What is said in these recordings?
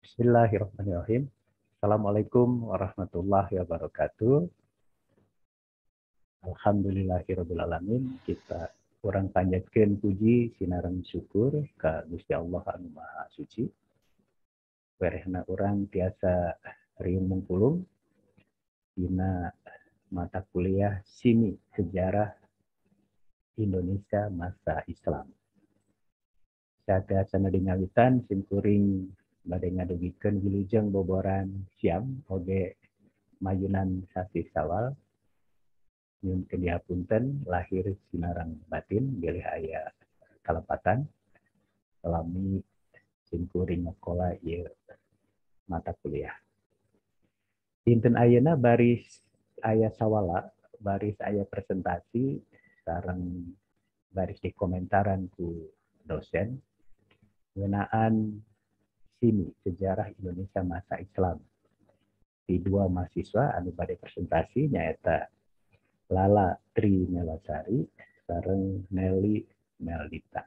Bismillahirrahmanirrahim. Assalamualaikum warahmatullahi wabarakatuh. Alhamdulillahirrabbilalamin. Kita kurang panjatkeun puji sinaran syukur ka Gusti Allah anu Maha Suci. Werehna urang tiasa riung mungkulung dina mata kuliah SIMI Sejarah Indonesia Masa Islam. Sateasana dingawitan sim kuring bade ngadugikeun wilujeng boboran siam oge mayunan sasi Sawal. Nyun dihapunten lahir sinarang batin bilih aya kalepatan selami sim kuring ngakola ieu mata kuliah. Dinten ayeuna baris aya sawala, baris aya presentasi sareng baris dikomentaran ku dosen ngeunaan SIMI Sejarah Indonesia Masa Islam. Di dua mahasiswa anu bade presentasi nyaeta Lala Tri Melasari sareng Nelly Meldita.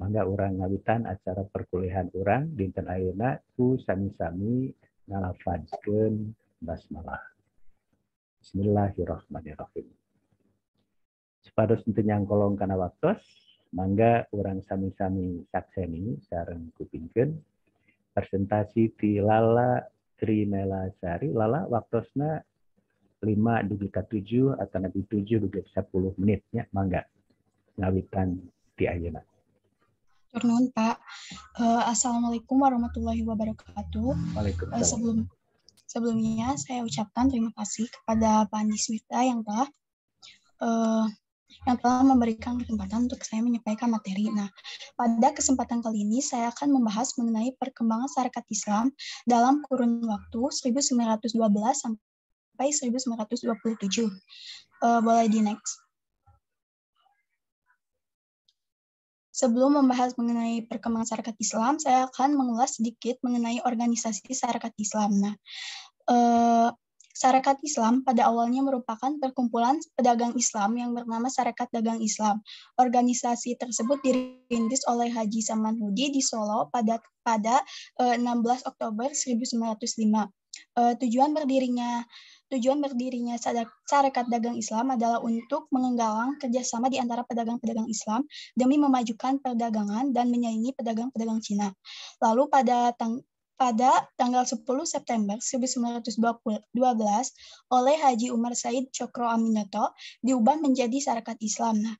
Mangga urang ngawitan acara perkuliahan urang dinten ayeuna ku sami-sami ngalafadzkeun basmalah. Bismillahirrahmanirrahim. Supados teu nyangkolong kana waktos, mangga urang sami-sami sakseni sareng kupingkeun presentasi ti Lala Tri Melasari. Lala waktosna 5 dugi ka 7 atau nabi 7 dugi 10 menitnya, mangga ngawitan ti ayeuna. Turun Pak. Assalamualaikum warahmatullahi wabarakatuh. Waalaikumsalam. Sebelumnya saya ucapkan terima kasih kepada Pak Andi Swifta yang telah memberikan kesempatan untuk saya menyampaikan materi. Nah, pada kesempatan kali ini saya akan membahas mengenai perkembangan masyarakat Islam dalam kurun waktu 1912 sampai 1927. Boleh di next. Sebelum membahas mengenai perkembangan masyarakat Islam, saya akan mengulas sedikit mengenai organisasi masyarakat Islam. Nah, Masyarakat Islam pada awalnya merupakan perkumpulan pedagang Islam yang bernama Sarekat Dagang Islam. Organisasi tersebut dirintis oleh Haji Samanhudi di Solo pada 16 Oktober 1905. Tujuan berdirinya Sarekat Dagang Islam adalah untuk menggalang kerjasama di antara pedagang-pedagang Islam demi memajukan perdagangan dan menyaingi pedagang-pedagang Cina. Lalu pada tanggal 10 September 1912 oleh Haji Umar Said Cokro Aminoto diubah menjadi Sarekat Islam. Nah,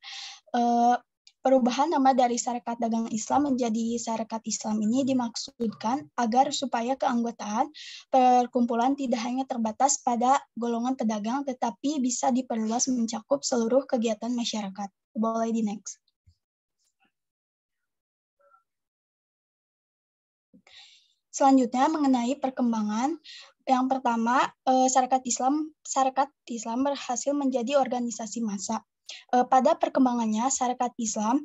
perubahan nama dari Sarekat Dagang Islam menjadi Sarekat Islam ini dimaksudkan agar supaya keanggotaan perkumpulan tidak hanya terbatas pada golongan pedagang tetapi bisa diperluas mencakup seluruh kegiatan masyarakat. Boleh di next. Selanjutnya mengenai perkembangan, yang pertama Sarekat Islam berhasil menjadi organisasi massa. Pada perkembangannya Sarekat Islam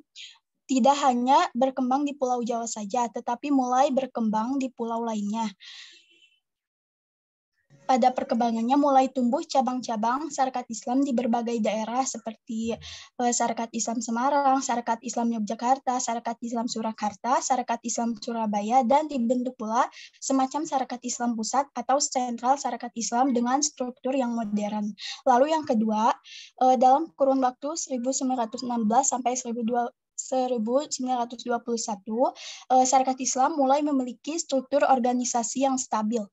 tidak hanya berkembang di Pulau Jawa saja, tetapi mulai berkembang di pulau lainnya. Pada perkembangannya mulai tumbuh cabang-cabang Sarekat Islam di berbagai daerah seperti Sarekat Islam Semarang, Sarekat Islam Yogyakarta, Sarekat Islam Surakarta, Sarekat Islam Surabaya, dan dibentuk pula semacam Sarekat Islam Pusat atau Sentral Sarekat Islam dengan struktur yang modern. Lalu yang kedua, dalam kurun waktu 1916 sampai 1921, Sarekat Islam mulai memiliki struktur organisasi yang stabil.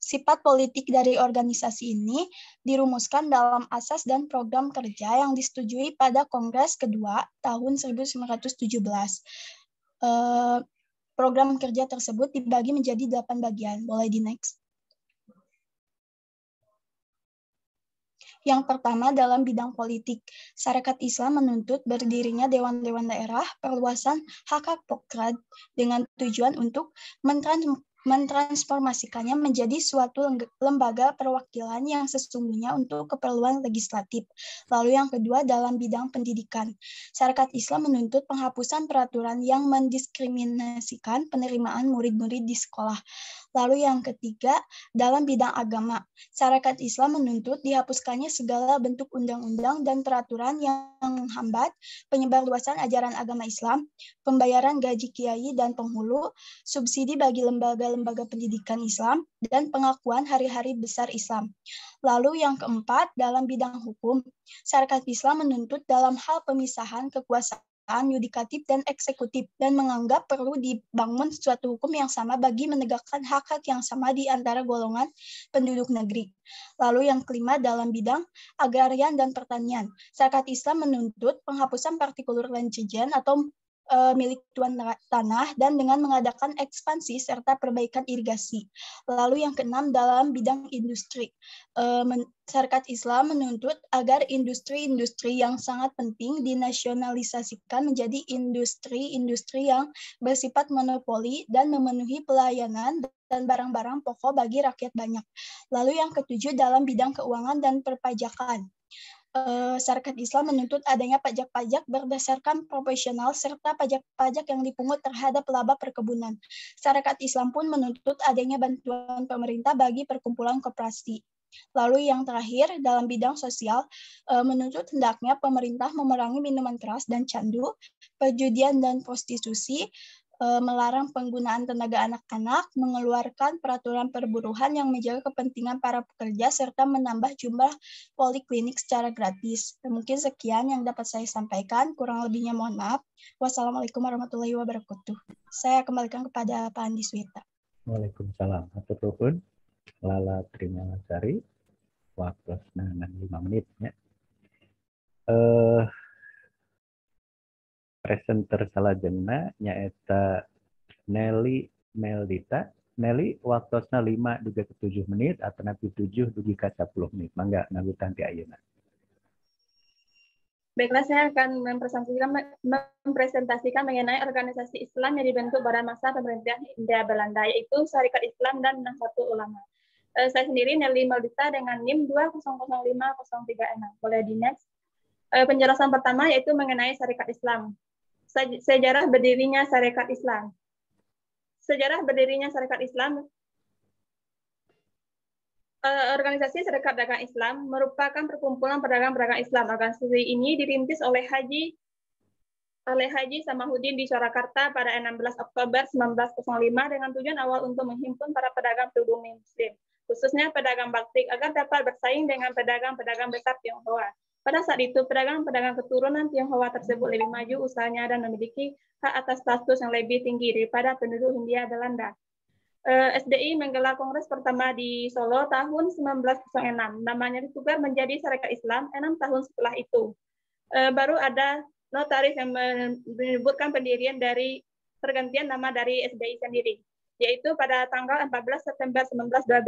Sifat politik dari organisasi ini dirumuskan dalam asas dan program kerja yang disetujui pada Kongres kedua tahun 1917. Program kerja tersebut dibagi menjadi 8 bagian. Boleh di next. Yang pertama, dalam bidang politik, Sarekat Islam menuntut berdirinya dewan-dewan daerah, perluasan hak advokat dengan tujuan untuk mentransformasikannya menjadi suatu lembaga perwakilan yang sesungguhnya untuk keperluan legislatif. Lalu yang kedua, dalam bidang pendidikan. Syarikat Islam menuntut penghapusan peraturan yang mendiskriminasikan penerimaan murid-murid di sekolah. Lalu yang ketiga, dalam bidang agama. Syarikat Islam menuntut dihapuskannya segala bentuk undang-undang dan peraturan yang menghambat penyebarluasan ajaran agama Islam, pembayaran gaji kiai dan penghulu, subsidi bagi lembaga-lembaga pendidikan Islam, dan pengakuan hari-hari besar Islam. Lalu yang keempat, dalam bidang hukum, Syarikat Islam menuntut dalam hal pemisahan kekuasaan yudikatif dan eksekutif dan menganggap perlu dibangun suatu hukum yang sama bagi menegakkan hak-hak yang sama di antara golongan penduduk negeri. Lalu yang kelima, dalam bidang agrarian dan pertanian, Syarikat Islam menuntut penghapusan partikular land cession atau milik tuan tanah dan dengan mengadakan ekspansi serta perbaikan irigasi. Lalu yang keenam, dalam bidang industri, Syarikat Islam menuntut agar industri-industri yang sangat penting dinasionalisasikan menjadi industri-industri yang bersifat monopoli dan memenuhi pelayanan dan barang-barang pokok bagi rakyat banyak. Lalu yang ketujuh, dalam bidang keuangan dan perpajakan, Syarikat Islam menuntut adanya pajak-pajak berdasarkan proporsional serta pajak-pajak yang dipungut terhadap laba perkebunan. Syarikat Islam pun menuntut adanya bantuan pemerintah bagi perkumpulan koperasi. Lalu yang terakhir, dalam bidang sosial, menuntut hendaknya pemerintah memerangi minuman keras dan candu, perjudian dan prostitusi, melarang penggunaan tenaga anak-anak, mengeluarkan peraturan perburuhan yang menjaga kepentingan para pekerja, serta menambah jumlah poliklinik secara gratis. Dan mungkin sekian yang dapat saya sampaikan, kurang lebihnya mohon maaf. Wassalamualaikum warahmatullahi wabarakatuh. Saya kembalikan kepada Pak Andi Swita. Waalaikumsalam. Hatur nuhun. Lala Trimalasari. Waktu 5 menit. Ya. Presenter salajengna nyaeta Nelly Meldita. Nelly waktosna 5 dugi ke 7 menit atau napi 7 dugi ke 10 menit. Mangga ngagutan ti ayeuna. Baiklah, saya akan mempresentasikan mengenai organisasi Islam yang dibentuk pada masa pemerintahan Hindia Belanda, yaitu Syarikat Islam dan Nahdlatul Ulama. Saya sendiri Nelly Meldita dengan NIM 2005036. Boleh di next. Penjelasan pertama yaitu mengenai Syarikat Islam. Sejarah berdirinya Syarikat Islam. Sejarah berdirinya Syarikat Islam. Organisasi Syarikat Dagang Islam merupakan perkumpulan pedagang-pedagang Islam. Organisasi ini dirintis oleh Haji Samahuddin di Surakarta pada 16 Oktober 1905 dengan tujuan awal untuk menghimpun para pedagang pribumi Muslim, khususnya pedagang batik, agar dapat bersaing dengan pedagang-pedagang besar Tionghoa. Pada saat itu, pedagang-pedagang keturunan Tionghoa tersebut lebih maju usahanya dan memiliki hak atas status yang lebih tinggi daripada penduduk Hindia Belanda. SDI menggelar kongres pertama di Solo tahun 1906. Namanya ditukar menjadi Syarikat Islam 6 tahun setelah itu. Baru ada notaris yang menyebutkan pendirian dari pergantian nama dari SDI sendiri, yaitu pada tanggal 14 September 1912.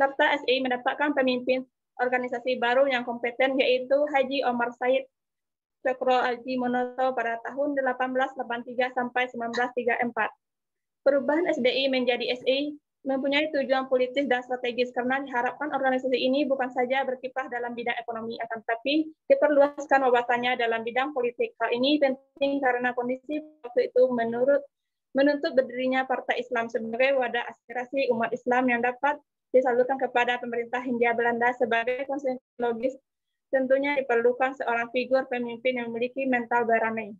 Serta SDI mendapatkan pemimpin organisasi baru yang kompeten, yaitu Haji Omar Said Cokro Ajimonoto pada tahun 1883 sampai 1934. Perubahan SDI menjadi SI mempunyai tujuan politis dan strategis karena diharapkan organisasi ini bukan saja berkiprah dalam bidang ekonomi, akan tetapi diperluaskan wawasannya dalam bidang politik. Hal ini penting karena kondisi waktu itu menuntut berdirinya Partai Islam sebagai wadah aspirasi umat Islam yang dapat disalurkan kepada pemerintah Hindia Belanda sebagai konsekuensi logis. Tentunya diperlukan seorang figur pemimpin yang memiliki mental beramai.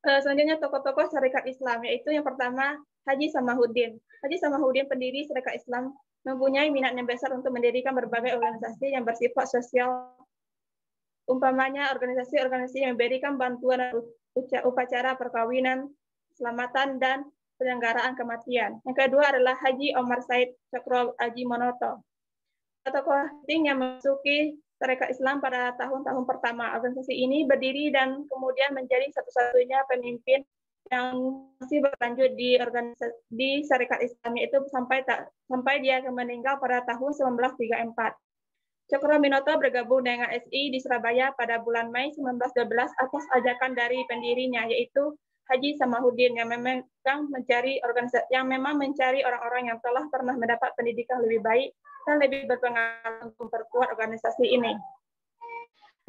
Selanjutnya tokoh-tokoh Syarikat Islam, yaitu yang pertama Haji Samahuddin. Haji Samahuddin, pendiri Syarikat Islam, mempunyai minat yang besar untuk mendirikan berbagai organisasi yang bersifat sosial. Umpamanya organisasi-organisasi yang memberikan bantuan upacara perkawinan, keselamatan, dan penyelenggaraan kematian. Yang kedua adalah Haji Omar Said Cokro Ajimonoto. Tokoh penting yang memasuki Syarikat Islam pada tahun-tahun pertama. Organisasi ini berdiri dan kemudian menjadi satu-satunya pemimpin yang masih berlanjut di Syarikat Islam, yaitu sampai dia meninggal pada tahun 1934. Cokro Minoto bergabung dengan SI di Surabaya pada bulan Mei 1912 atas ajakan dari pendirinya, yaitu Haji Samahuddin yang memang mencari orang-orang yang telah pernah mendapat pendidikan lebih baik dan lebih berpengalaman untuk memperkuat organisasi ini.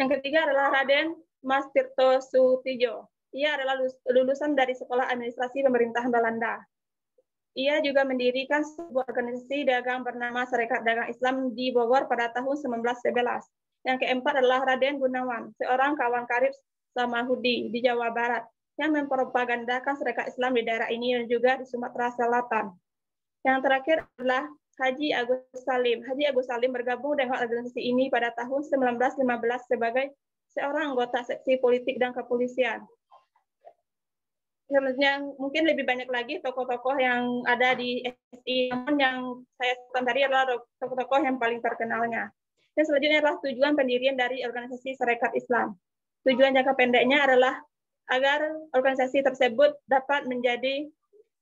Yang ketiga adalah Raden Mas Tirto Sutijo. Ia adalah lulusan dari Sekolah Administrasi Pemerintahan Belanda. Ia juga mendirikan sebuah organisasi dagang bernama Serikat Dagang Islam di Bogor pada tahun 1911. Yang keempat adalah Raden Gunawan, seorang kawan karib Samahudi di Jawa Barat, yang mempropagandakan Serikat Islam di daerah ini dan juga di Sumatera Selatan. Yang terakhir adalah Haji Agus Salim. Haji Agus Salim bergabung dengan organisasi ini pada tahun 1915 sebagai seorang anggota seksi politik dan kepolisian. Sebenarnya mungkin lebih banyak lagi tokoh-tokoh yang ada di SI, namun yang saya sebutkan tadi adalah tokoh-tokoh yang paling terkenalnya. Dan selanjutnya adalah tujuan pendirian dari organisasi Serikat Islam. Tujuan jangka pendeknya adalah agar organisasi tersebut dapat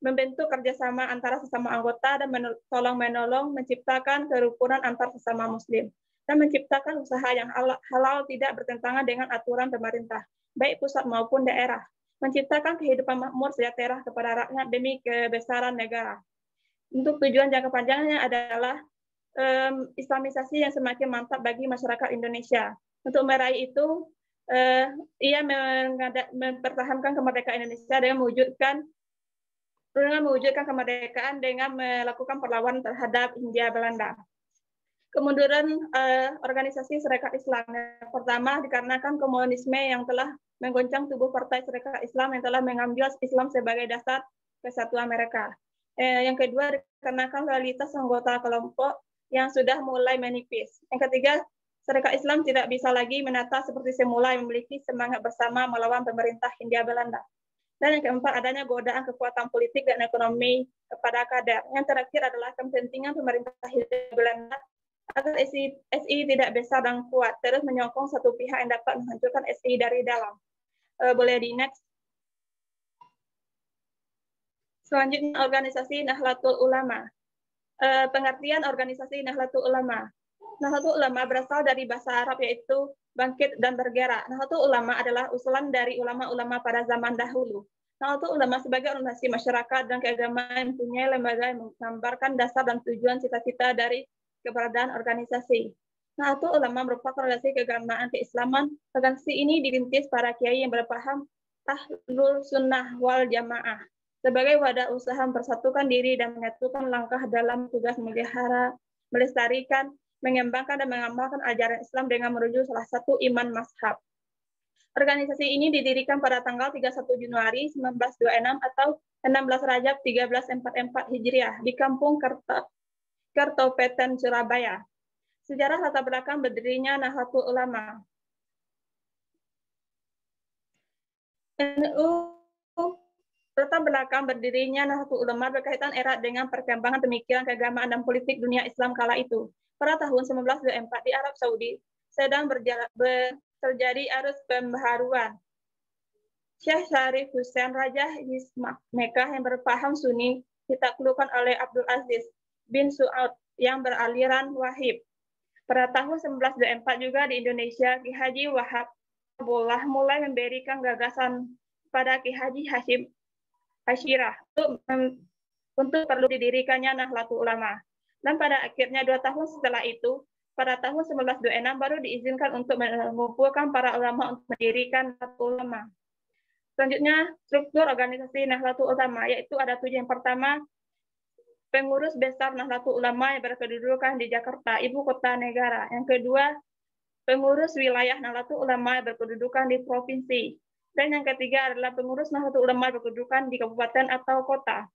membentuk kerjasama antara sesama anggota dan tolong-menolong menciptakan kerukunan antar sesama muslim dan menciptakan usaha yang halal tidak bertentangan dengan aturan pemerintah, baik pusat maupun daerah, menciptakan kehidupan makmur sejahtera kepada rakyat demi kebesaran negara. Untuk tujuan jangka panjangnya adalah Islamisasi yang semakin mantap bagi masyarakat Indonesia. Untuk meraih itu, ia mempertahankan kemerdekaan Indonesia dengan mewujudkan kemerdekaan dengan melakukan perlawanan terhadap Hindia Belanda. Kemunduran organisasi Serikat Islam yang pertama dikarenakan komunisme yang telah menggoncang tubuh Partai Serikat Islam yang telah mengambil Islam sebagai dasar kesatuan mereka. Yang kedua dikarenakan realitas anggota kelompok yang sudah mulai menipis. Yang ketiga, Serikat Islam tidak bisa lagi menata seperti semula yang memiliki semangat bersama melawan pemerintah Hindia Belanda. Dan yang keempat, adanya godaan kekuatan politik dan ekonomi kepada kader. Yang terakhir adalah kepentingan pemerintah Hindia Belanda agar SI tidak besar dan kuat, terus menyokong satu pihak yang dapat menghancurkan SI dari dalam. Boleh di next. Selanjutnya, organisasi Nahdlatul Ulama. Pengertian organisasi Nahdlatul Ulama. Nahdlatul Ulama berasal dari bahasa Arab yaitu bangkit dan bergerak. Nahdlatul Ulama adalah usulan dari ulama-ulama pada zaman dahulu. Nahdlatul Ulama sebagai organisasi masyarakat dan keagamaan mempunyai lembaga yang menggambarkan dasar dan tujuan cita-cita dari keberadaan organisasi. Nahdlatul Ulama merupakan organisasi keagamaan keislaman. Organisasi ini dirintis para kiai yang berpaham Ahlul Sunnah wal Jamaah sebagai wadah usaha mempersatukan diri dan menyatukan langkah dalam tugas memelihara, melestarikan, mengembangkan dan mengamalkan ajaran Islam dengan merujuk salah satu iman mazhab. Organisasi ini didirikan pada tanggal 31 Januari 1926 atau 16 Rajab 1344 Hijriah di Kampung Kertopeten, Surabaya. Sejarah latar belakang berdirinya Nahdlatul Ulama. Latar belakang berdirinya Nahdlatul Ulama berkaitan erat dengan perkembangan pemikiran keagamaan dan politik dunia Islam kala itu. Pada tahun 1924 di Arab Saudi sedang terjadi arus pembaharuan. Syekh Syarif Hussein Raja di Mekah yang berpaham Sunni ditaklukkan oleh Abdul Aziz bin Su'ud yang beraliran Wahib. Pada tahun 1924 juga di Indonesia, Ki Haji Wahab Abdullah mulai memberikan gagasan pada Ki Haji Hashim Asyirah untuk perlu didirikannya Nahdlatul Ulama. Dan pada akhirnya 2 tahun setelah itu, pada tahun 1926 baru diizinkan untuk mengumpulkan para ulama untuk mendirikan Nahdlatul Ulama. Selanjutnya, struktur organisasi Nahdlatul Ulama, yaitu ada 7. Yang pertama, pengurus besar Nahdlatul Ulama yang berkedudukan di Jakarta, ibu kota negara. Yang kedua, pengurus wilayah Nahdlatul Ulama yang berkedudukan di provinsi. Dan yang ketiga adalah pengurus Nahdlatul Ulama yang berkedudukan di kabupaten atau kota.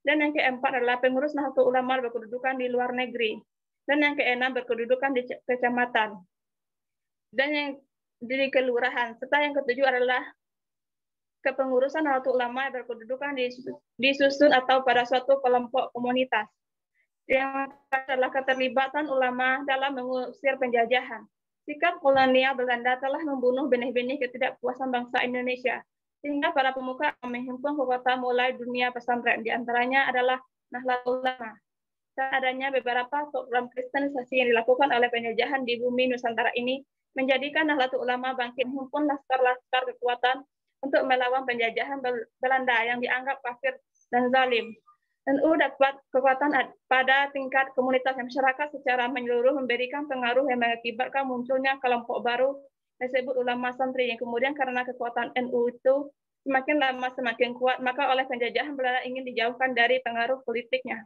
Dan yang keempat adalah pengurus Nahdlatul Ulama berkedudukan di luar negeri. Dan yang keenam berkedudukan di kecamatan. Dan yang di kelurahan. Serta yang ketujuh adalah kepengurusan Nahdlatul Ulama yang berkedudukan di susun atau pada suatu kelompok komunitas. Yang adalah keterlibatan ulama dalam mengusir penjajahan. Sikap kolonial Belanda telah membunuh benih-benih ketidakpuasan bangsa Indonesia. Sehingga para pemuka menghimpun kekuatan mulai dunia pesantren, di antaranya adalah Nahdlatul Ulama. Dan adanya beberapa program kristenisasi yang dilakukan oleh penjajahan di bumi Nusantara ini menjadikan Nahdlatul Ulama bangkit menghimpun laskar-laskar kekuatan untuk melawan penjajahan Belanda yang dianggap kafir dan zalim. NU dapat kekuatan pada tingkat komunitas masyarakat secara menyeluruh memberikan pengaruh yang mengakibatkan munculnya kelompok baru disebut ulama santri yang kemudian karena kekuatan NU itu semakin lama semakin kuat, maka oleh penjajahan Belanda ingin dijauhkan dari pengaruh politiknya.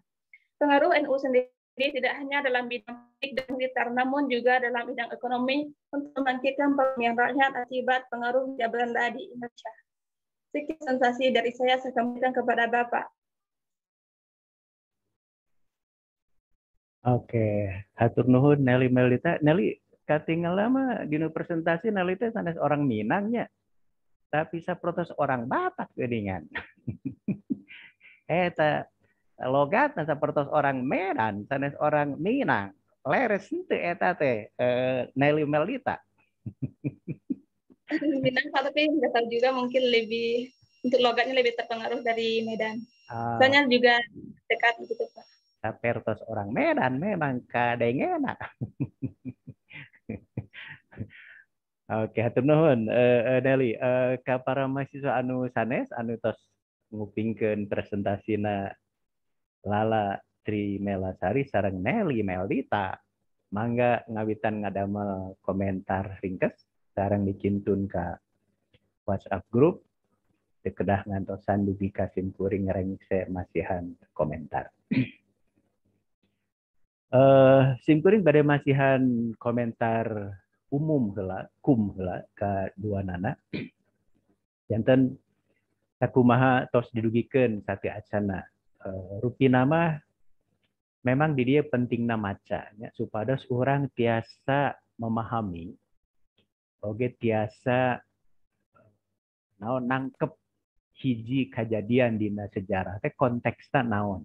Pengaruh NU sendiri tidak hanya dalam bidang politik dan militer, namun juga dalam bidang ekonomi untuk membangkitkan perekonomian rakyat akibat pengaruh Belanda di Indonesia. Sedikit sensasi dari saya kembalikan kepada Bapak. Oke, hatur nuhun Nelly Melita. Nelly katinggal lama di presentasi Nelly teh sanes orang Minangnya. Tapi saprotos orang Batak geuningan. Eta logat saprotos orang Medan, sanes orang Minang. Leres henteu eta teh Nelly Melita. Minang tapi nggak tahu juga mungkin lebih untuk logatnya lebih terpengaruh dari Medan. Soalnya juga dekat begitu Pak. Sapertos orang Medan memang kadengena. Oke, hatur nuhun Nelly. Ka para mahasiswa anu sanes anu tos ngupingkeun presentasina Lala Tri Melasari sareng Nelly Melita. Mangga ngawitan ngadamel komentar ringkes sareng dicintun ka WhatsApp group dekedah ngantosan dugi kasim kuring rengse masihan komentar. Simkuring pada masihan komentar umum heula, heula ka dua nana. Janten sakumaha tos didugikeun sati acana. Rupina mah memang di dia pentingna maca nya supados urang tiasa memahami oge tiasa naon nangkep hiji kajadian dina sejarah teh konteksna naon.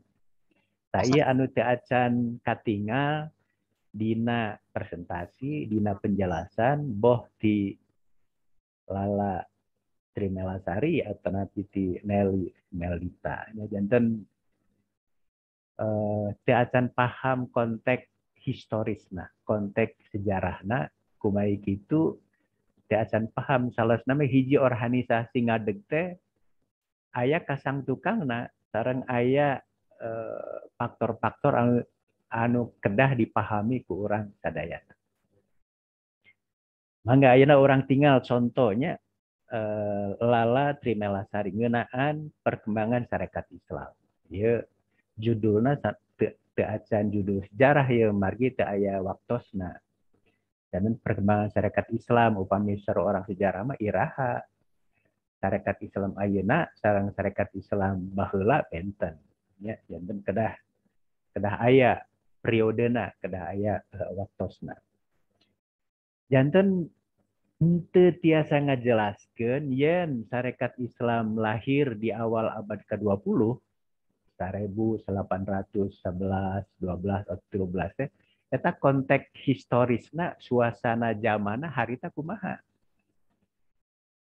Saya anu teu acan katingal dina presentasi, dina penjelasan boh ti Lala Tri Melasari atau ti Nelly Melita. Ya janten teu acan paham konteks historisna, konteks sejarahna kumaha kitu teu acan paham salesna mah hiji organisasi ngadeg teh aya kasang tukangna sareng aya faktor-faktor anu kedah dipahami ku urang sadayana. Mangga ayeuna urang tinggal contohnya Lala Tri Melasari ngeunaan perkembangan syarikat Islam. Ieu judulna teu acan judul sejarah ieu margi teu aya waktosna. Dan perkembangan syarikat Islam upami saru orang sejarah mah iraha. Syarikat Islam ayeuna sareng syarikat Islam baheula benten. Ya, janten kedah aya periodena, kedah aya waktosna. Janten henteu tiasa ngajelaskeun yen syarikat Islam lahir di awal abad ke-20, 1811, 12 atau 13 teh eta konteks historisna, suasana zamanna harita kumaha.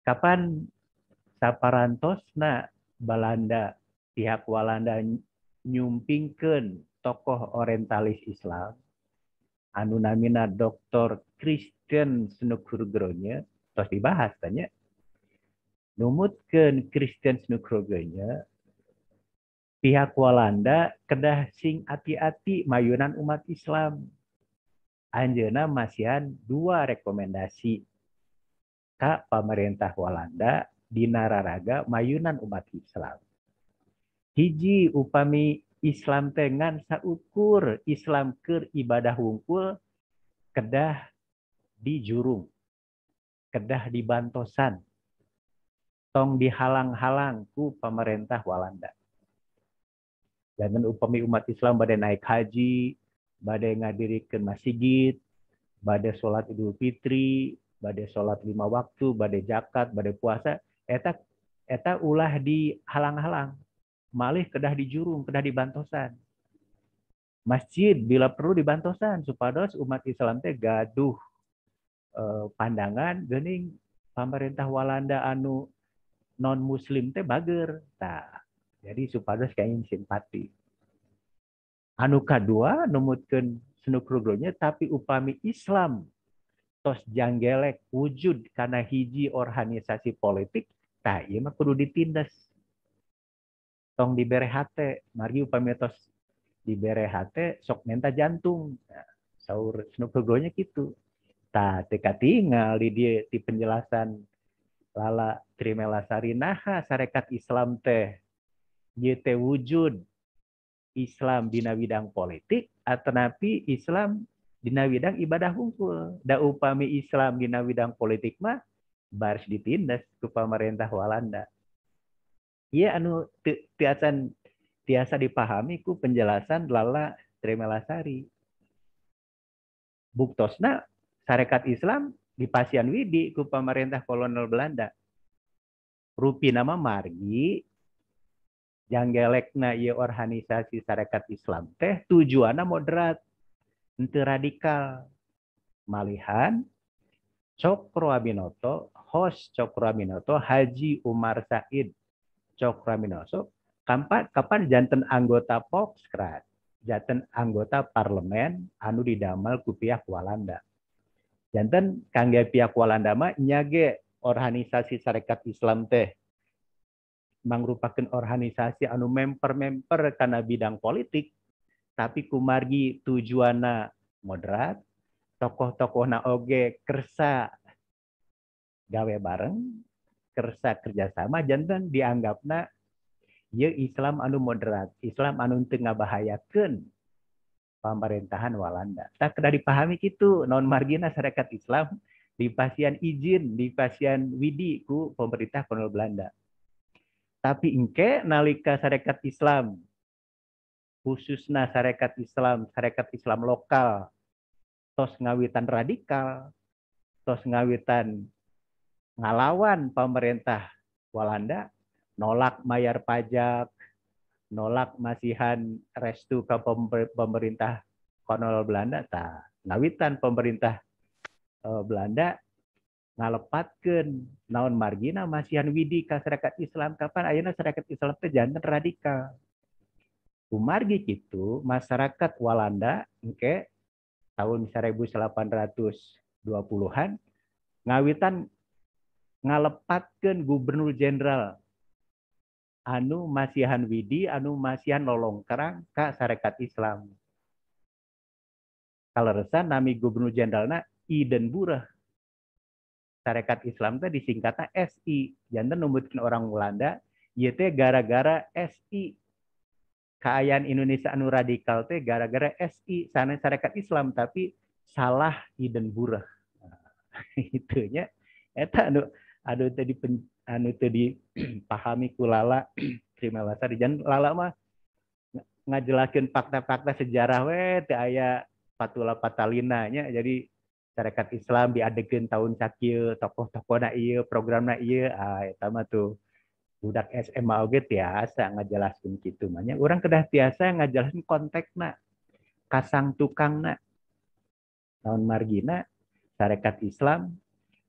Kapan saparantosna Belanda, pihak Walanda nyumpingkeun tokoh orientalis Islam anu namina Dr. Christian Snukrugronje tos dibahas tanya numutkeun Christian Snukrugronje pihak Walanda kedah sing ati-ati mayunan umat Islam. Anjeunna masihan dua rekomendasi ka pamerintah Walanda dina raraga mayunan umat Islam. Hiji upami Islam tengan saukur Islam keur ibadah wungkul kedah dijurung, kedah dibantosan, tong dihalang-halang ku pemerintah Walanda. Jangan upami umat Islam bade naik haji, bade ngadirikeun masjid, bade sholat Idul Fitri, bade sholat 5 waktu, bade zakat, bade puasa, eta ulah dihalang-halang. Malih kedah dijurung, kedah dibantosan. Masjid bila perlu dibantosan supados umat Islam teh gaduh pandangan geuning pemerintah Walanda anu non muslim teh bager. Tah, jadi supados kain simpati. Anu kadua numutkeun Snukrugronje tapi upami Islam tos janggelek wujud kana hiji organisasi politik Tah ieu mah kudu ditindas. Tong dibere hate, margi upami tos dibere hate sok menta jantung. Nah, saur Snoop Hugo-nya gitu. Tah teka tinggal di dia di penjelasan lala Trimelasari naha sarekat Islam teh ieu teh wujud Islam dina bidang politik atanapi Islam dina bidang ibadah hungkul. Da upami Islam dina bidang politik mah baris ditindas ku pemerintah Walanda. Iya anu tiasa dipahami ku penjelasan lala Trimelasari. Buktosna sarekat Islam dipasian widi ku pemerintah kolonial Belanda. Rupi nama margi janggelekna ieu organisasi sarekat Islam teh tujuanna moderat, henteu radikal. Malihan Cokroaminoto, host Cokroaminoto, Haji Umar Said Cokroaminoto, kapan janten anggota Volksraad, janten anggota parlemen anu didamel ku pihak Walanda. Janten kangge pihak Walanda mah nyage organisasi sarekat Islam teh mangrupakeun organisasi anu memper kana bidang politik, tapi kumargi tujuanna moderat, tokoh-tokohna oge kersa gawe bareng, kersa kerjasama, janten dianggapna ieu Islam anu moderat, Islam anu teu ngabahayakeun pemerintahan Walanda. Tak kedah dipahami kitu, naon margina sarekat Islam dipasian izin, dipasian widi ku pemerintah kolonial Belanda. Tapi engke nalika sarekat Islam, khususna sarekat Islam lokal, tos ngawitan radikal, tos ngawitan ngalawan pemerintah Walanda, nolak mayar pajak, nolak masihan restu ke pemerintah kolonial Belanda, tah ngawitan pemerintah Belanda ngalepatkeun naon margina masihan widi ka sarekat Islam. Kapan ayeuna sarekat Islam teh janten radikal. Kumargi kitu masyarakat Walanda engke tahun 1820-an ngawitan ngalepatkeun gubernur jenderal anu masihan widi, anu masihan lolongkerang ka sarekat Islam. Kaleresan nami gubernur jenderalna Idenburg. Sarekat Islam teh disingkatna SI. Janten numbutkeun orang Walanda, ieu teh gara-gara SI. Kaayaan Indonesia anu radikal teh gara-gara SI, sanes sarekat Islam tapi salah Idenburg. Itunya eta anu teu dipahami ku lala Trimelasari. Jan lala mah ngajelakeun fakta-fakta sejarah we teu aya patula patalina nya. Jadi sarekat Islam diadegeun tahun sakieu, tokoh-tokohna ieu, programna ieu, eta mah tuh budak SMA oge tiasa ngajelaskeun kitu mah nya. Urang kedah tiasa ngajelaskeun konteksna, kasang tukangna. Naon margina sarekat Islam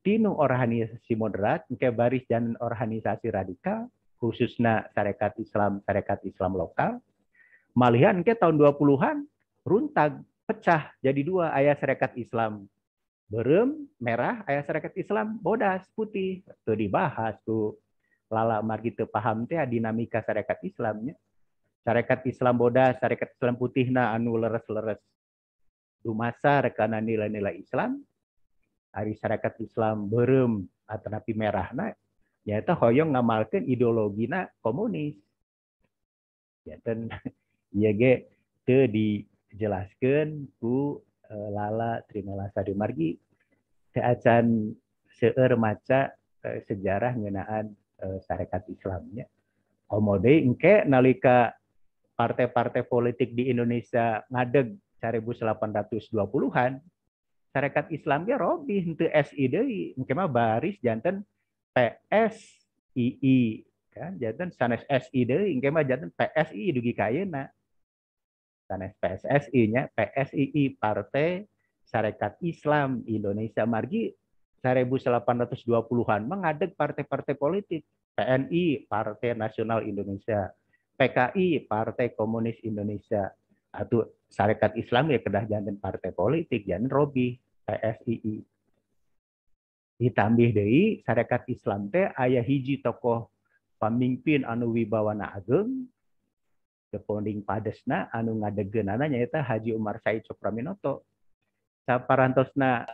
tinu organisasi moderat engke baris dan organisasi radikal khususna sarekat Islam lokal. Malihan engke tahun 20-an runtag, pecah jadi dua, aya sarekat Islam beureum merah, aya sarekat Islam bodas putih. Teu dibahas tuh lala margi teu paham teh dinamika sarekat Islamnya. Sarekat Islam bodas, sarekat Islam putihna anu leres-leres dumasar kana nilai-nilai Islam. Ari sarekat Islam beureum atanapi merahna nyaeta hoyong ngamalkeun ideologina komunis. Janten ieu ge teu dijelaskeun ku lala Trimelasari margi teu acan seueur maca sejarah ngeunaan sarekat Islamnya. Komode engke nalika partai-partai politik di Indonesia ngadeg 1820-an, sarekat Islam ge robih henteu SI deui, engke mah baris janten PSII kan, janten sanes SI deui, engke mah janten PSI dugi ka ayeuna. Sanes PSSI nya, PSII Partai Sarekat Islam Indonesia margi 1820-an mengadeg partai-partai politik. PNI Partai Nasional Indonesia, PKI Partai Komunis Indonesia, atau Sarekat Islam ya kedah janten partai politik, janten robih PSII. Ditambih deui sarekat Islam teh aya hiji tokoh pamimpin anu wibawana ageung the founding fathers-na anu ngadegeunana nyaeta Haji Umar Said Sokraminoto. Saparantosna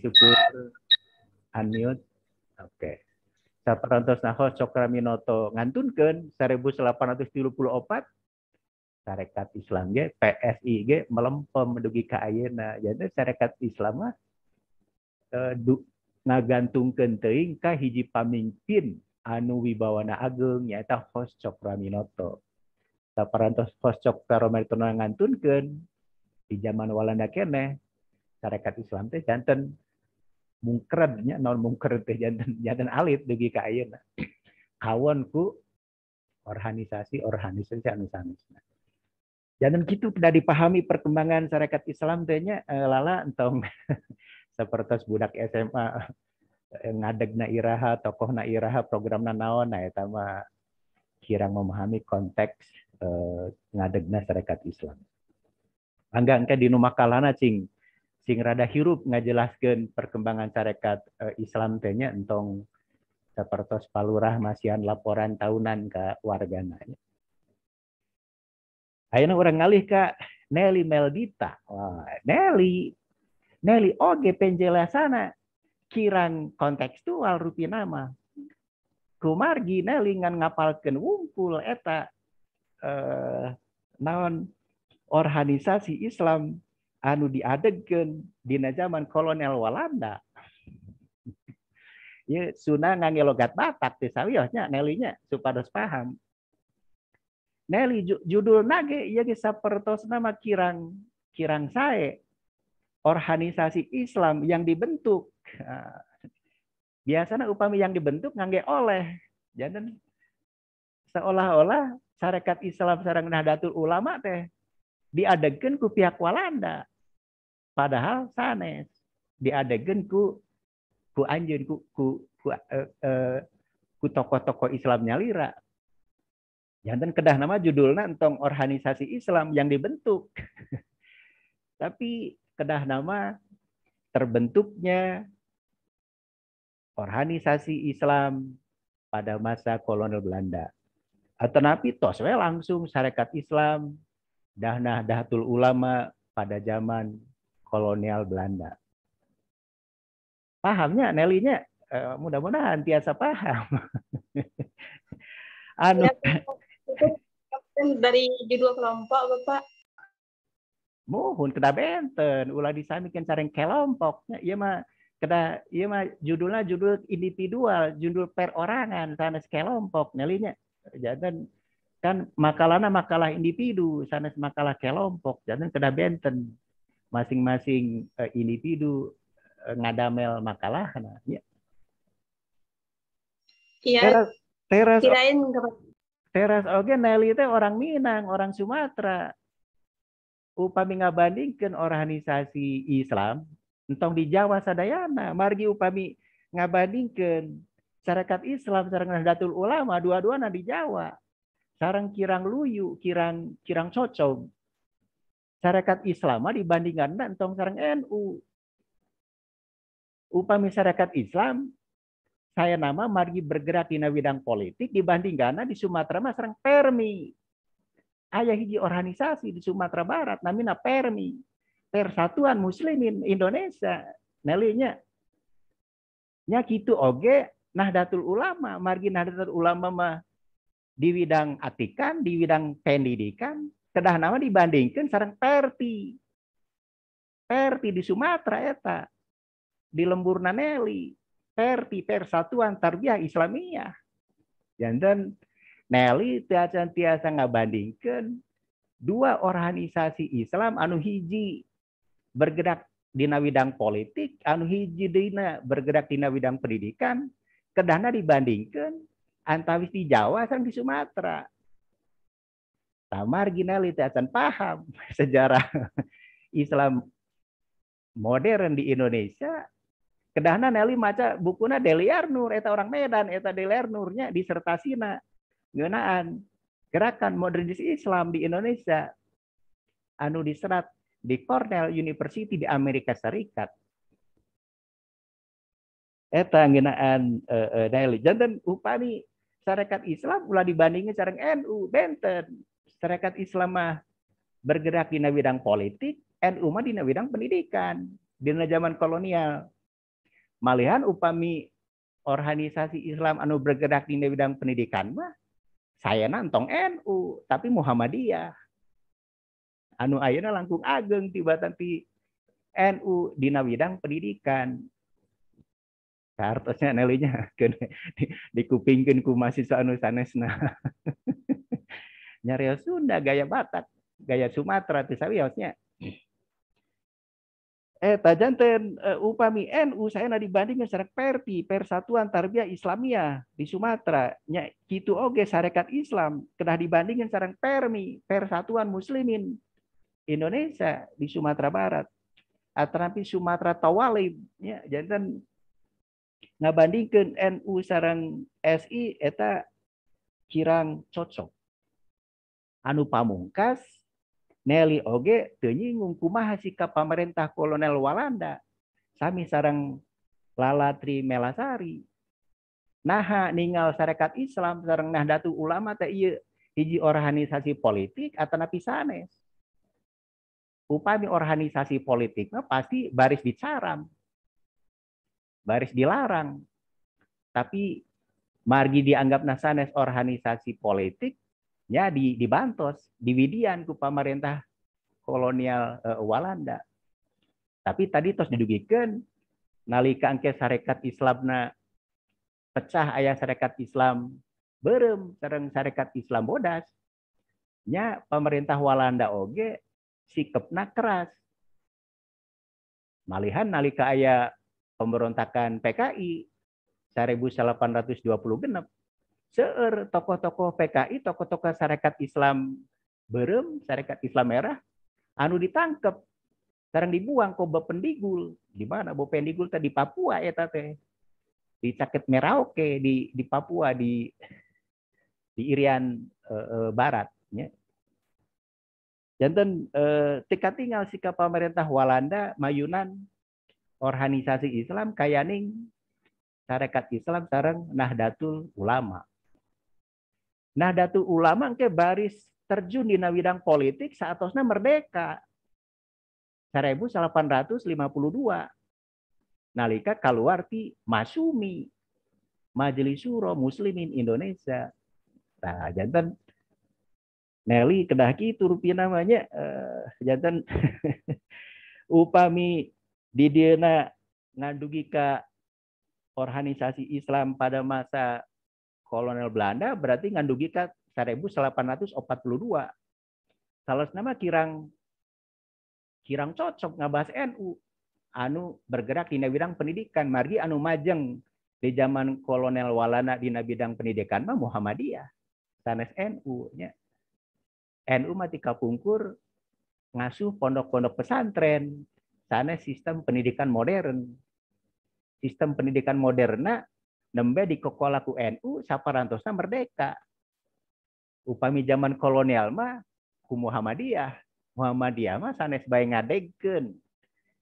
syukur unmute. Oke. Saparantosna host Sokraminoto ngantunkeun 1834 sarekat Islam ge PSI ge melempem dugi ka ayeuna. Jadi sarekat Islam mah ngagantungkeun teuing ka hiji pamimpin anu wibawana ageung nyaeta host Sokraminoto. Saparantos host Sokraminoto ngantunkeun di zaman Walanda keneh sarekat Islam teh janten mungkred nya non mungkred teh janten alit dugi ka ayeuna. Kawon ku organisasi anu sanesna. Jangan gitu udah dipahami perkembangan sarekat Islam tehnya lala entong seperti budak SMA ngadegna iraha, tokohna iraha, programna naon, nah eta mah kirang memahami konteks ngadegna sarekat Islam. Angga engke dinu makalana sing rada hirup ngajelaskeun perkembangan sarekat Islam tehnya entong sapertos palurah masihan laporan tahunan ka wargana. Ayeuna urang ngalih ka Nelly Meldita. Wah, Nelly oge penjelasana kirang kontekstual rupi nama. Kumargi Nelly ngan ngapalkeun wungkul eta naon organisasi Islam anu diadegkeun dina zaman kolonial Walanda. Ye Sunda ngangge logat Batak teh sawiosnya Nelly nya supados paham. Nelly judul nage ieu ge sapertos nama kirang sae organisasi Islam yang dibentuk. Biasanya upami yang dibentuk ngangge oleh. Jadi seolah-olah sarekat Islam sareng Nahdlatul Ulama teh diadegkeun ku pihak Walanda. Padahal sanes diadegkeun ku anjeun ku tokoh-tokoh Islam nyalira. Jantan kedah nama judulnya entong organisasi Islam yang dibentuk. Tapi kedah nama terbentuknya organisasi Islam pada masa kolonial Belanda. Atau napi tos we langsung sarekat Islam dah Nahdlatul Ulama pada zaman kolonial Belanda. Pahamnya Nelly-nya mudah-mudahan tiasa paham. Anu Itu dari judul kelompok Bapak. Mohon kedah benten ulah disamikeun sareng kelompoknya. Ieu mah judulnya judul individual, judul perorangan sanes kelompok nelinya. Janten kan makalah individu sanes makalah kelompok. Janten kedah benten masing-masing individu ngadamel makalahna. Iya. Teras Kirain Teras oge Nelly teh orang Minang, orang Sumatera. Upami ngabandingkeun organisasi Islam entong di Jawa sadayana, margi upami ngabandingkeun sarekat Islam sareng Nahdlatul Ulama dua-duana di Jawa. Sareng kirang luyu, kirang cocok. Sarekat Islam dibandingkanna entong sareng NU. Upami sarekat Islam saya nama margi bergerak di bidang politik dibandingkan di Sumatera mah sareng Permi. Aya hiji organisasi di Sumatera Barat namina Permi. Persatuan Muslimin Indonesia. Nelinya. Nya kitu oge Nahdlatul Ulama, margi Nahdlatul Ulama mah di bidang atikan, di bidang pendidikan, kedah nama dibandingkan sareng Perti. Perti di Sumatera eta. Di lemburna Nelly. Perti Persatuan Tarbiyah Islamiyah. Janten Nelly tiasa ngabandingkeun dua organisasi Islam anu hiji bergerak dina bidang politik, anu hiji dina bergerak dina bidang pendidikan, kedahna dibandingkeun antawis di Jawa sareng di Sumatera. Tamar Nelly tiasa paham sejarah Islam modern di Indonesia. Kedahna Nelly maca bukuna Deliar Nur, eta orang Medan, eta Deliar Nurnya disertasina ngeunaan gerakan modernis Islam di Indonesia. anu diserat di Cornell University di Amerika Serikat. Eta ngeunaan Naili. Janten upami syarikat Islam ulah dibandingin sareng NU benten. Syarikat Islam mah bergerak di bidang politik, NU mah di bidang pendidikan di zaman kolonial. Malihan upami organisasi Islam anu bergerak di bidang pendidikan mah saya nantong NU tapi Muhammadiyah. Anu ayeuna langkung ageng tibatan ti NU di bidang pendidikan. Hartosnya nelinya dikupingkeun ku mahasiswa anu sanesna. Nyarios Sunda gaya Batak, gaya Sumatera teh sawiosnya. Janten upami NU saya dibandingkan sareng PERTI, Persatuan Tarbiyah Islamiyah di Sumatera. Nya kitu oge Sarekat Islam kedah dibandingkan sareng PERMI, Persatuan Muslimin Indonesia di Sumatera Barat. Atanapi Sumatera Tawalib nya janten ngabandingkeun NU sareng SI eta kirang cocok. Anu pamungkas Nelly oge teu nyinggung kumaha sikap pemerintah kolonial Walanda sami sareng Lalatri Melasari. Naha ninggal Sarekat Islam sareng Nahdlatul Ulama teh ieu hiji organisasi politik atanapi sanes. Upami organisasi politik mah pasti baris dicaram. Baris dilarang. Tapi margi dianggap sanes organisasi politik nya dibantos, diwidian ku pemerintah kolonial Walanda. Tapi tadi tos didugikeun nalika engke Sarekat Islamna pecah aya Sarekat Islam beureum sareng Sarekat Islam bodas. Nya pemerintah Walanda oge sikepna keras. Malihan nalika aya pemberontakan PKI 1820 genep seueur tokoh-tokoh PKI, tokoh-tokoh Sarekat Islam beureum, Sarekat Islam Merah anu ditangkep sareng dibuang ke Bopendigul. Di mana Bopendigul teh di Papua eta teh. Di Caket Merauke di Papua di Irian Barat nya. Janten tika tinggal sikap pemerintah Walanda mayunan organisasi Islam kayaning Sarekat Islam sareng Nahdlatul Ulama. Nahdlatul Ulama engke baris terjun di bidang politik saatosna merdeka 1852 nalika kaluar ti Masumi Majelis Syuro Muslimin Indonesia. Nah, janten Nelly kedah kitu rupiah namanya janten upami di dieuna ngadugi ka organisasi Islam pada masa kolonial Belanda berarti ngandugi ka 1842. Salosna mah kirang cocok ngabahas NU anu bergerak di bidang pendidikan. Margi anu majeng di zaman kolonial Walanda di bidang pendidikan mah Muhammadiyah sanes NU nya. NU mah tikapungkur ngasuh pondok-pondok pesantren sanes sistem pendidikan modern. Sistem pendidikan moderna nembe dikokola ku NU saparantosna merdeka. Upami zaman kolonial mah ku Muhammadiyah. Muhammadiyah mah sanes bae ngadegkeun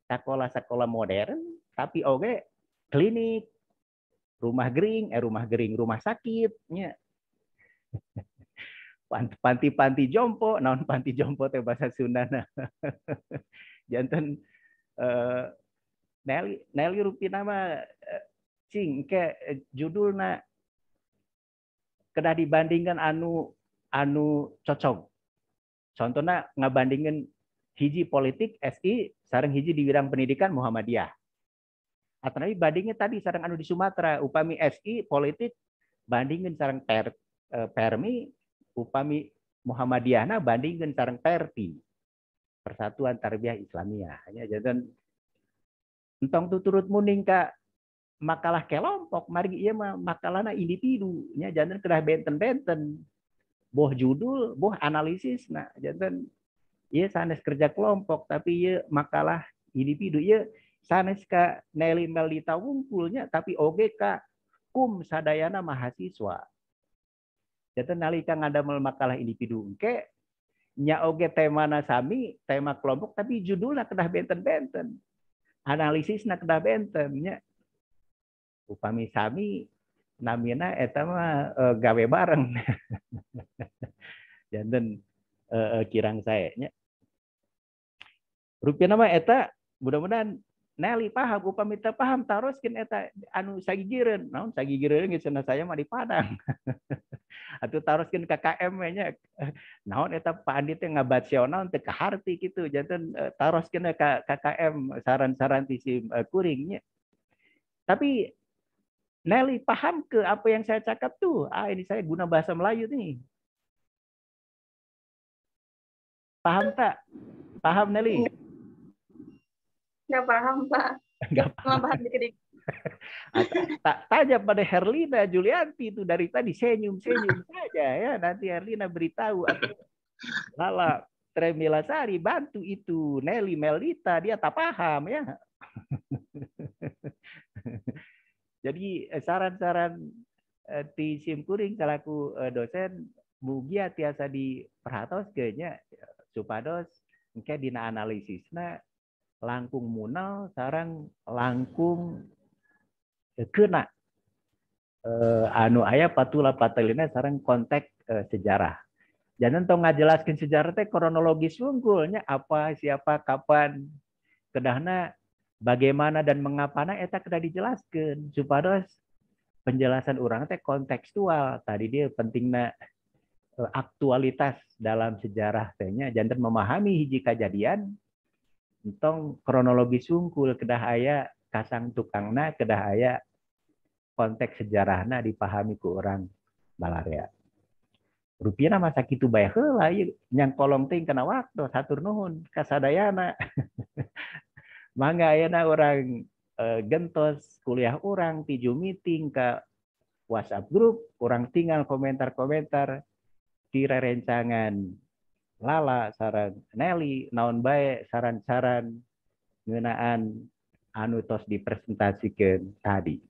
sakola-sakola modern tapi oge klinik, rumah sakit nya. Panti jompo, naon panti jompo teh bahasa Sundana. Janten Nelly rupina mah cing ke judulna kedah dibandingkan anu cocok. Contohnya ngabandingin hiji politik SI sareng hiji di bidang pendidikan Muhammadiyah. Atanapi bandingnya tadi sareng anu di Sumatera upami SI politik bandingin sareng PERMI upami Muhammadiyahna bandingin sareng PERTI Persatuan Tarbiyah Islamiyah. Hanya janten entong tuturut muning ka makalah kelompok margi ieu mah makalahna individu nya janten kedah benten-benten boh judul boh analisis nah janten ieu sanes kerja kelompok tapi ieu makalah individu ieu sanes ka Nelly Meldita wungkulnya tapi oge ka sadayana mahasiswa janten nalika ngadamel makalah individu engke nya oge tema sami, tema kelompok tapi judulnya kedah benten-benten. Analisisna kedah benten nya. Upami sami namina eta mah gawe bareng. Janten kirang saya nya. Rupiah nama eta mudah-mudahan Nelly paham, upami teu paham taroskeun eta anu sagigireun. Naon sagigireun geus cenah saya mah di Padang. Atuh taroskeun KKM nya. Naon eta Pak Andi teh ngabaca naon teu kaharti kitu. Janten taroskeun ka KKM saran-saran ti si kuring nya. Tapi Nelly paham ke apa yang saya cakap tuh? Ini saya guna bahasa Melayu nih. Paham tak? Paham Nelly? Nggak paham, Pak. Nggak paham. Cuma paham dikit-dikit. Tanya pada Herlina Julianti itu dari tadi senyum-senyum saja ya. Nanti Herlina beritahu atau Lala Tremilasari bantu itu Nelly Melita dia tak paham ya. Jadi saran-saran ti simkuring selaku dosen mugia tiasa diperhatoskeun nya supados engke dina analisisna langkung munal sareng langkung keuna anu aya patula patelina sareng konteks sejarah. Jangan tong ngajelaskeun sejarah teh kronologis unggulnya apa siapa kapan kedahna bagaimana dan mengapana eta kedah dijelaskeun supados penjelasan urang teh kontekstual. Tadi dia pentingna aktualitas dalam sejarah teh nya janten memahami hiji kajadian entong kronologi sungkul kedah aya kasang tukangna kedah aya konteks sejarahna dipahami ku orang balarea. Rupiahna masa kitu bae heula ieu nyang kolong teh kana waktu hatur nuhun kasadayana. Mangga ayeuna orang gentos kuliah orang tiju meeting ke WhatsApp grup, orang tinggal komentar-komentar di rerencangan Lala saran Nelly naon bae saran-saran ngeunaan anu tos dipresentasikeun tadi.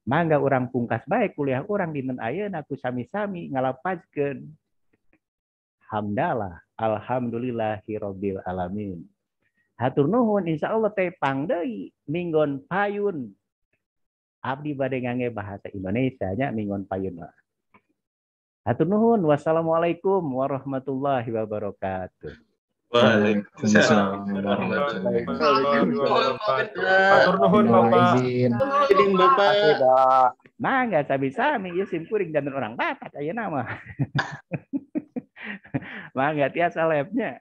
Mangga orang pungkas bae kuliah orang dinten ayeuna ku sami-sami ngalapaskeun hamdalah alhamdulillahirabbil alamin. Hatur nuhun insyaallah teh pangdeui minggon payun. Abdi bade ngangge bahasa Indonesia nya minggon payun. Hatur nuhun. Wassalamualaikum warahmatullahi wabarakatuh. Waalaikumsalam warahmatullahi wabarakatuh. Hatur nuhun Bapak. Izin Bapak. Mangga sami-sami ieu simkuring janten orang Batak ayeuna mah. Mangga tiasa labnya.